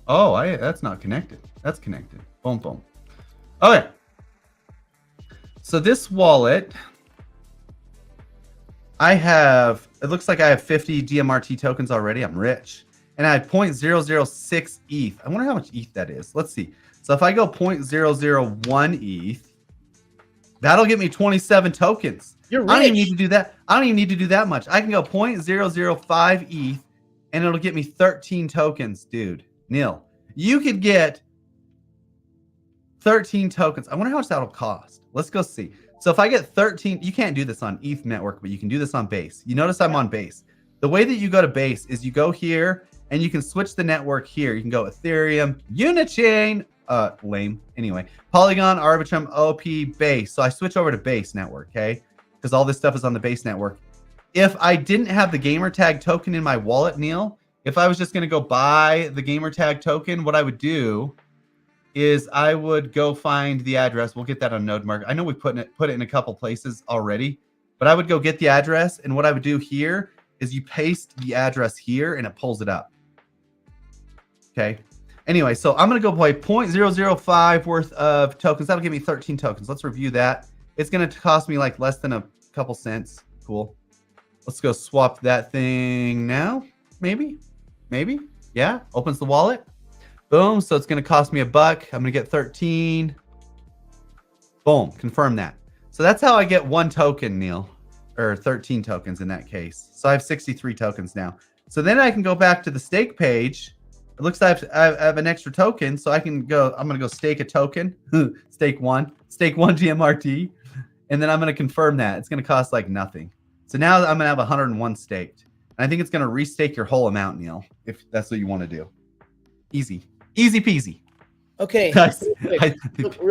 Oh, that's not connected. That's connected. Boom, boom. Okay. So this wallet, it looks like I have 50 GMRT tokens already. I'm rich. And I had 0.006 ETH. I wonder how much ETH that is. Let's see. So if I go 0.001 ETH, that'll get me 27 tokens. You're rich. I don't even need to do that. I don't even need to do that much. I can go 0.005 ETH and it'll get me 13 tokens, dude. Neil, you could get 13 tokens. I wonder how much that'll cost. Let's go see. So if I get 13, you can't do this on ETH network, but you can do this on Base. You notice I'm on Base. The way that you go to Base is you go here and you can switch the network here. You can go Ethereum, Unichain, lame. Anyway, Polygon, Arbitrum, OP, Base. So I switch over to Base network, okay? Because all this stuff is on the Base network. If I didn't have the gamertag token in my wallet, Neil, if I was just going to go buy the gamertag token, what I would do is I would go find the address. We'll get that on Node Market. I know we put it in a couple places already, but I would go get the address. And what I would do here is you paste the address here and it pulls it up. Okay. Anyway, so I'm going to go play 0.005 worth of tokens. That'll give me 13 tokens. Let's review that. It's going to cost me like less than a couple cents. Cool. Let's go swap that thing now. Maybe. Yeah. Opens the wallet. Boom. So it's going to cost me $1. I'm going to get 13. Boom. Confirm that. So that's how I get 1 token, Neil, or 13 tokens in that case. So I have 63 tokens now. So then I can go back to the stake page. It looks like I have an extra token. So I can go, I'm going to go stake a token, stake one GMRT. And then I'm going to confirm that. It's going to cost like nothing. So now I'm going to have 101 staked. And I think it's going to restake your whole amount, Neil, if that's what you want to do. Easy peasy. Okay.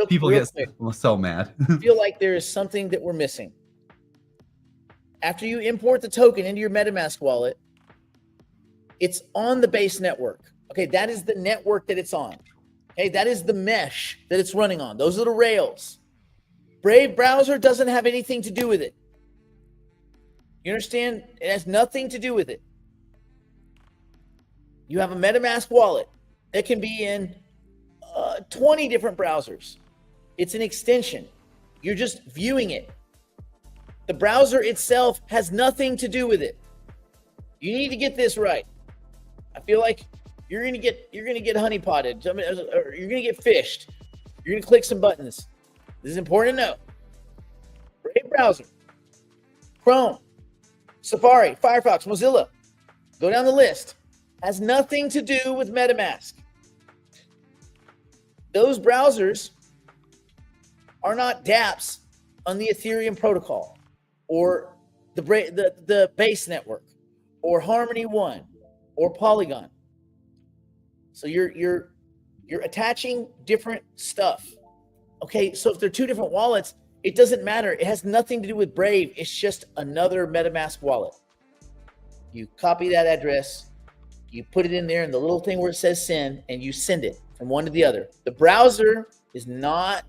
People get so mad. I feel like there is something that we're missing. After you import the token into your MetaMask wallet, it's on the Base network. Okay, that is the network that it's on. Okay, that is the mesh that it's running on. Those are the rails. Brave browser doesn't have anything to do with it. You understand? It has nothing to do with it. You have a MetaMask wallet that can be in 20 different browsers. It's an extension. You're just viewing it. The browser itself has nothing to do with it. You need to get this right. I feel like you're gonna get honeypotted. Or you're gonna get fished. You're gonna click some buttons. This is important to know. Brave browser, Chrome, Safari, Firefox, Mozilla. Go down the list. Has nothing to do with MetaMask. Those browsers are not dApps on the Ethereum protocol or the Base network or Harmony One or Polygon. So you're attaching different stuff. Okay, so if they're 2 different wallets, it doesn't matter. It has nothing to do with Brave. It's just another MetaMask wallet. You copy that address, you put it in there in the little thing where it says send, and you send it from one to the other. The browser is not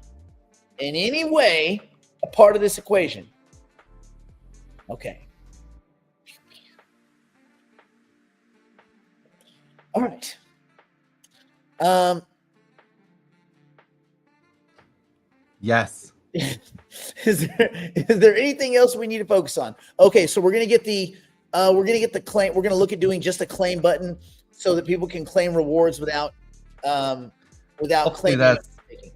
in any way a part of this equation. Okay. All right. Yes. Is there anything else we need to focus on? Okay, so we're gonna get the claim. We're gonna look at doing just a claim button so that people can claim rewards without claiming.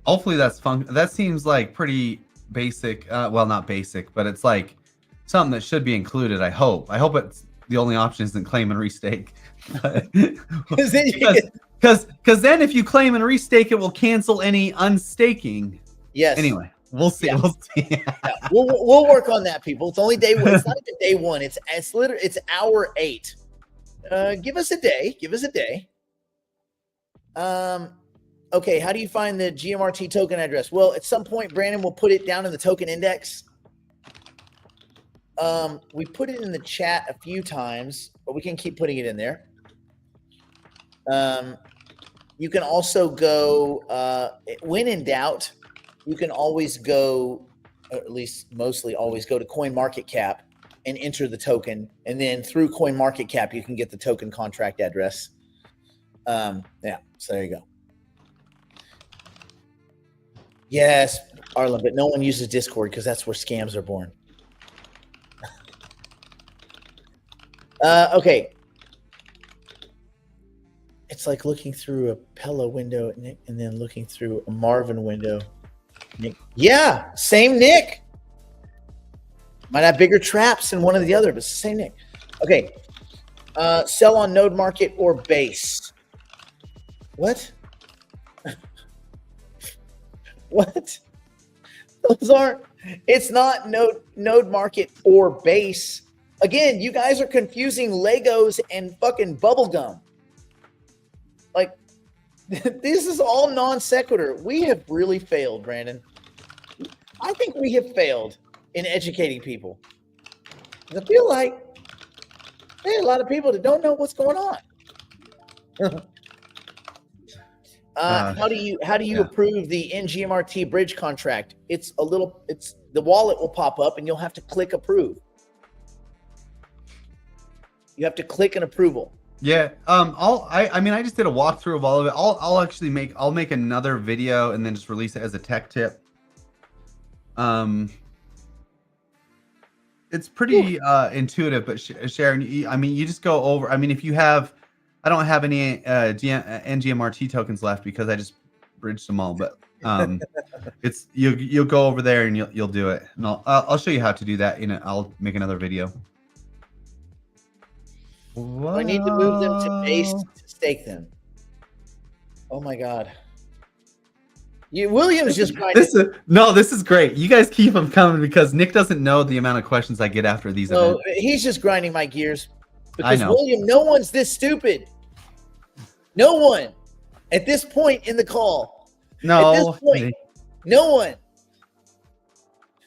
Hopefully that's fun. That seems like pretty basic. Well, not basic, but it's like something that should be included. I hope it's the only option isn't claim and restake. Because then if you claim and restake, it will cancel any unstaking. Yes. Anyway, we'll see. Yeah. We'll see. Yeah. We'll work on that, people. It's only day one. It's not even day one. It's literally it's hour 8. Give us a day. Okay, how do you find the GMRT token address? Well, at some point, Brandon will put it down in the token index. We put it in the chat a few times, but we can keep putting it in there. You can also go, when in doubt, you can always go, or at least mostly always go to CoinMarketCap and enter the token. And then through CoinMarketCap, you can get the token contract address. Yeah, so there you go. Yes, Arlen, but no one uses Discord because that's where scams are born. Okay. It's like looking through a Pella window, Nick, and then looking through a Marvin window. Nick. Yeah, same Nick. Might have bigger traps than one or the other, but it's the same Nick. Okay. Sell on Node Market or Base. What? What? Those aren't. It's not node market or base. Again, you guys are confusing Legos and fucking bubblegum. Like, this is all non sequitur. We have really failed, Brandon. I think we have failed in educating people. I feel like there are a lot of people that don't know what's going on. How do you approve the NGMRT bridge contract? It's the wallet will pop up and you'll have to click approve. You have to click an approval. Yeah. I mean, I just did a walkthrough of all of it. I'll make another video and then just release it as a tech tip. It's pretty intuitive, but Sharon, you just go over. I mean, if you have, I don't have any NGMRT tokens left because I just bridged them all. But it's you'll go over there and you'll do it, and I'll show you how to do that. I'll make another video. I need to move them to base to stake them. Oh my God. William's just this is great. You guys keep them coming because Nick doesn't know the amount of questions I get after these events. He's just grinding my gears. Because I know. William, no one's this stupid. No one at this point in the call. No. At this point, no one.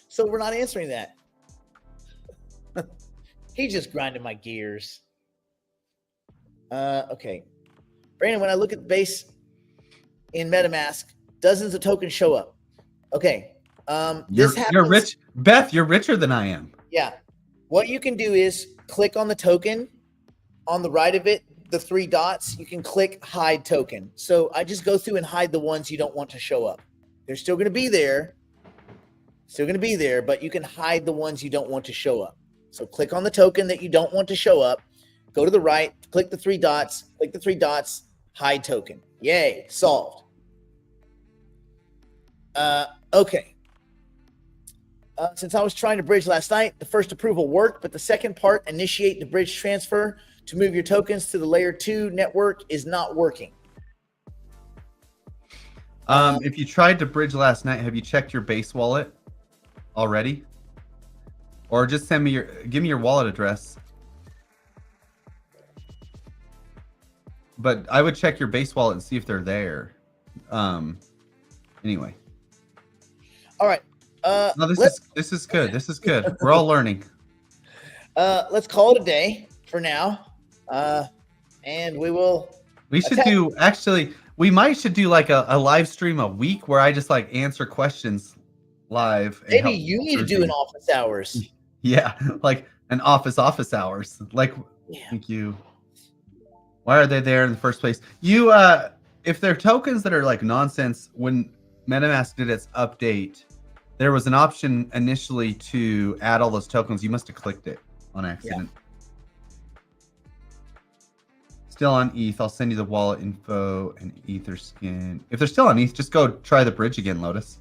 So we're not answering that. He's just grinding my gears. Okay. Brandon, when I look at the base in MetaMask, dozens of tokens show up. Okay. This happens. You're rich. Beth, you're richer than I am. Yeah. What you can do is click on the token. On the right of it, the 3 dots, you can click hide token. So I just go through and hide the ones you don't want to show up. They're still going to be there. But you can hide the ones you don't want to show up. So click on the token that you don't want to show up. Go to the right, click the 3 dots, hide token. Yay, solved. Okay. Since I was trying to bridge last night, the first approval worked, but the second part, initiate the bridge transfer to move your tokens to the layer 2 network, is not working. If you tried to bridge last night, have you checked your base wallet already? Or just give me your wallet address. But I would check your base wallet and see if they're there. Anyway. All right. No, this is good. This is good. We're all learning. Let's call it a day for now. And we should do like a live stream a week where I just like answer questions live. Maybe you need to do an office hours. Yeah, like an office hours. Like, thank you. Why are they there in the first place? If they're tokens that are like nonsense, when MetaMask did its update, there was an option initially to add all those tokens. You must have clicked it on accident. Yeah. Still on ETH. I'll send you the wallet info and Etherskin. If they're still on ETH, just go try the bridge again, Lotus.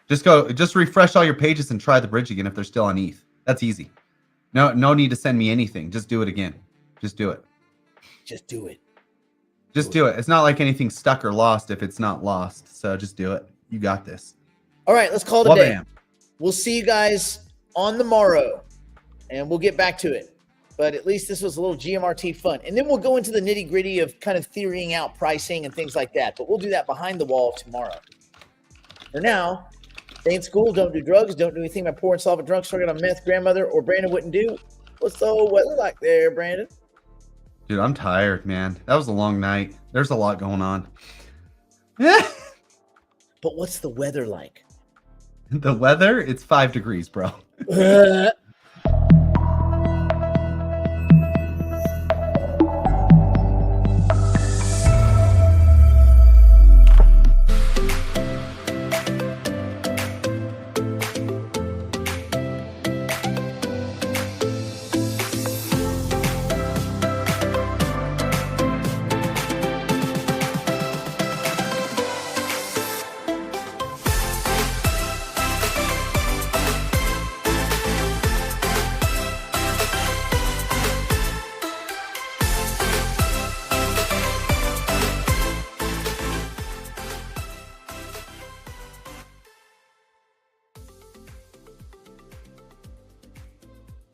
Just refresh all your pages and try the bridge again if they're still on ETH. That's easy. No need to send me anything. Just do it again. Just do it. Just do it. Just do it. It's not like anything's stuck or lost if it's not lost. So just do it. You got this. All right, let's call it a day. We'll see you guys on the morrow, and we'll get back to it. But at least this was a little GMRT fun. And then we'll go into the nitty-gritty of kind of theorying out pricing and things like that. But we'll do that behind the wall tomorrow. For now, stay in school, don't do drugs, don't do anything my poor and solvent drugstore got a meth grandmother or Brandon wouldn't do. What's the old weather like there, Brandon? Dude, I'm tired, man. That was a long night. There's a lot going on. But what's the weather like? The weather? It's 5 degrees, bro.